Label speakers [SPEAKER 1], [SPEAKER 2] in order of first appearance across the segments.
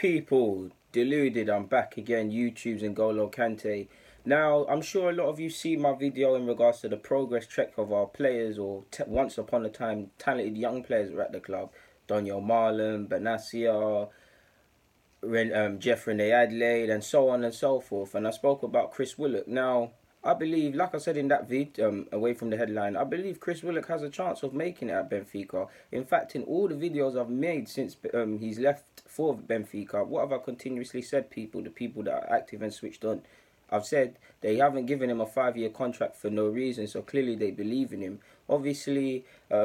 [SPEAKER 1] People, deluded, I'm back again, YouTube's and Golo Kante. Now, I'm sure a lot of you see my video in regards to the progress check of our players, or once upon a time talented young players were at the club. Daniel Marlon, Benassia, Jeff Rene Adelaide, and so on and so forth. And I spoke about Chris Wilock. Now, I believe, like I said in that vid, away from the headline, I believe Chris Wilock has a chance of making it at Benfica. In fact, in all the videos I've made since he's left for Benfica, what have I continuously said, people, the people that are active and switched on? I've said they haven't given him a 5-year contract for no reason, so clearly they believe in him. Obviously, I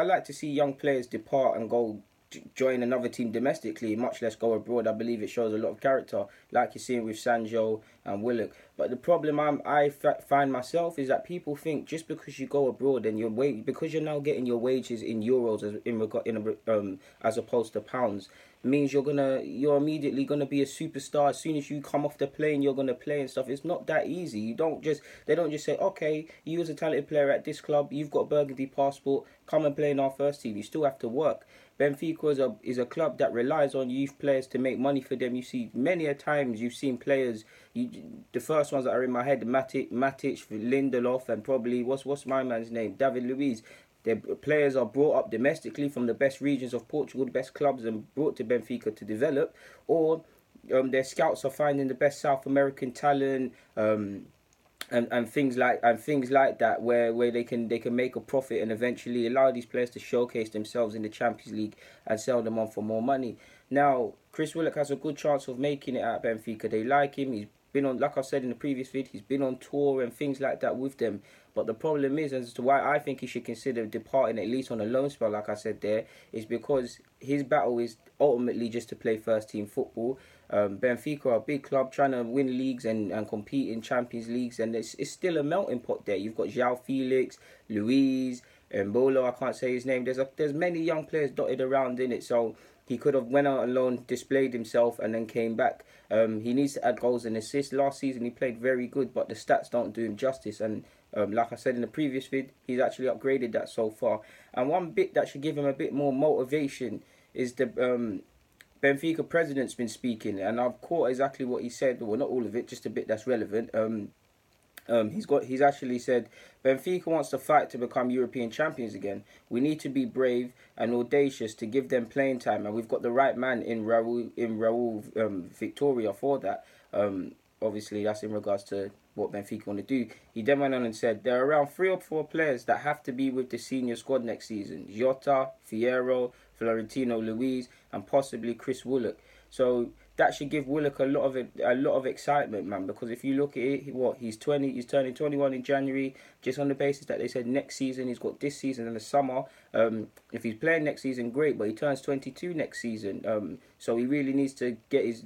[SPEAKER 1] like to see young players depart and go join another team domestically, much less go abroad. I believe it shows a lot of character, like you're seeing with Sancho and Wilock. But the problem I find myself is that people think just because you go abroad and because you're now getting your wages in euros as opposed to pounds, means you're immediately gonna be a superstar. As soon as you come off the plane, you're gonna play and stuff. It's not that easy. They don't just say, okay, you as a talented player at this club, you've got a Burgundy passport, come and play in our first team. You still have to work. Benfica is a club that relies on youth players to make money for them. You see many a times you've seen players. The first ones that are in my head, Matic, Lindelof, and probably what's my man's name, David Luiz. Their players are brought up domestically from the best regions of Portugal, the best clubs, and brought to Benfica to develop, or their scouts are finding the best South American talent. And things like that, where they can make a profit and eventually allow these players to showcase themselves in the Champions League and sell them on for more money. Now, Chris Wilock has a good chance of making it at Benfica. They like him. He's been on, like I said in the previous video, he's been on tour and things like that with them. But the problem is, as to why I think he should consider departing, at least on a loan spell, like I said there, is because his battle is ultimately just to play first team football. Benfica are a big club trying to win leagues and compete in Champions Leagues, and it's still a melting pot there. You've got João Felix, Luiz, Mbolo, I can't say his name. There's many young players dotted around in it, so he could have went out on loan, displayed himself, and then came back. He needs to add goals and assists. Last season he played very good, but the stats don't do him justice. And like I said in the previous vid, he's actually upgraded that so far. And one bit that should give him a bit more motivation is the Benfica President's been speaking, and I've caught exactly what he said. Well, not all of it, just a bit that's relevant. He's actually said Benfica wants to fight to become European champions again. We need to be brave and audacious to give them playing time, and we've got the right man in Raul Victoria for that. Obviously, that's in regards to what Benfica want to do. He then went on and said there are around 3 or 4 players that have to be with the senior squad next season: Jota, Fierro, Florentino Luiz, and possibly Chris Wilock. So that should give Wilock a lot of excitement, man. Because if you look at it, he's turning 21 in January, just on the basis that they said next season he's got this season in the summer. If he's playing next season, great, but he turns 22 next season. So he really needs to get his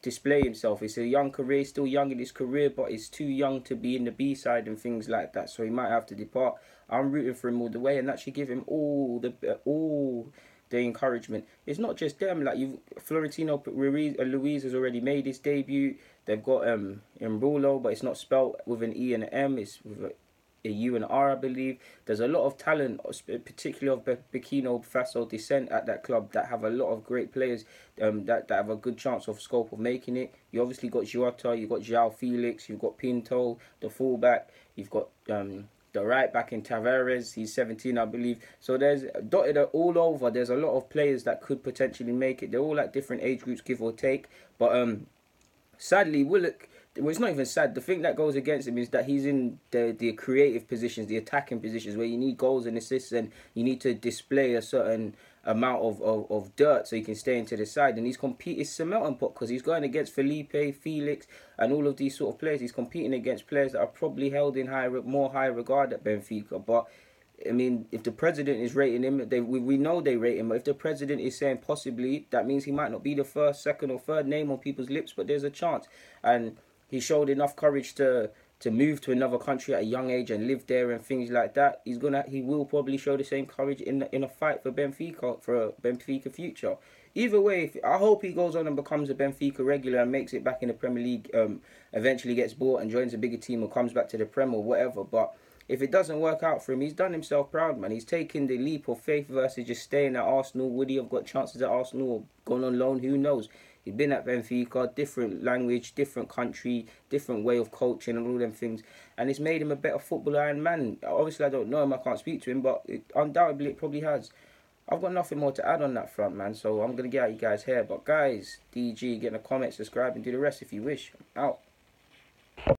[SPEAKER 1] display himself. It's a young career, still young in his career, but he's too young to be in the B side and things like that. So he might have to depart. I'm rooting for him all the way, and that should give him all the encouragement. It's not just them. Like Florentino Luiz has already made his debut. They've got Mbolo, but it's not spelt with an E and an M. It's with a U and an R, I believe. There's a lot of talent, particularly of Burkina Faso descent at that club, that have a lot of great players that have a good chance of scope of making it. You obviously got Jota, you've got João Felix, you've got Pinto, the fullback, you've got the right back in Tavares, he's 17, I believe. So there's dotted all over. There's a lot of players that could potentially make it. They're all at different age groups, give or take. But sadly, Wilock, well, it's not even sad. The thing that goes against him is that he's in the creative positions, the attacking positions, where you need goals and assists, and you need to display a certain amount of dirt so you can stay into the side. And it's a melting pot because he's going against Felipe, Felix, and all of these sort of players. He's competing against players that are probably held in more high regard at Benfica. But I mean, if the president is rating him, we know they rate him. But if the president is saying possibly, that means he might not be the first, second, or third name on people's lips, but there's a chance. And he showed enough courage to move to another country at a young age and live there and things like that. He will probably show the same courage in a fight for Benfica, for a Benfica future. Either way, I hope he goes on and becomes a Benfica regular and makes it back in the Premier League, eventually gets bought and joins a bigger team or comes back to the Prem or whatever. But if it doesn't work out for him, he's done himself proud, man. He's taken the leap of faith versus just staying at Arsenal. Would he have got chances at Arsenal or gone on loan? Who knows? He's been at Benfica, different language, different country, different way of coaching and all them things. And it's made him a better footballer and man. Obviously, I don't know him, I can't speak to him, but undoubtedly it probably has. I've got nothing more to add on that front, man. So I'm going to get out you guys here. But guys, DG, get in the comments, subscribe and do the rest if you wish. Out.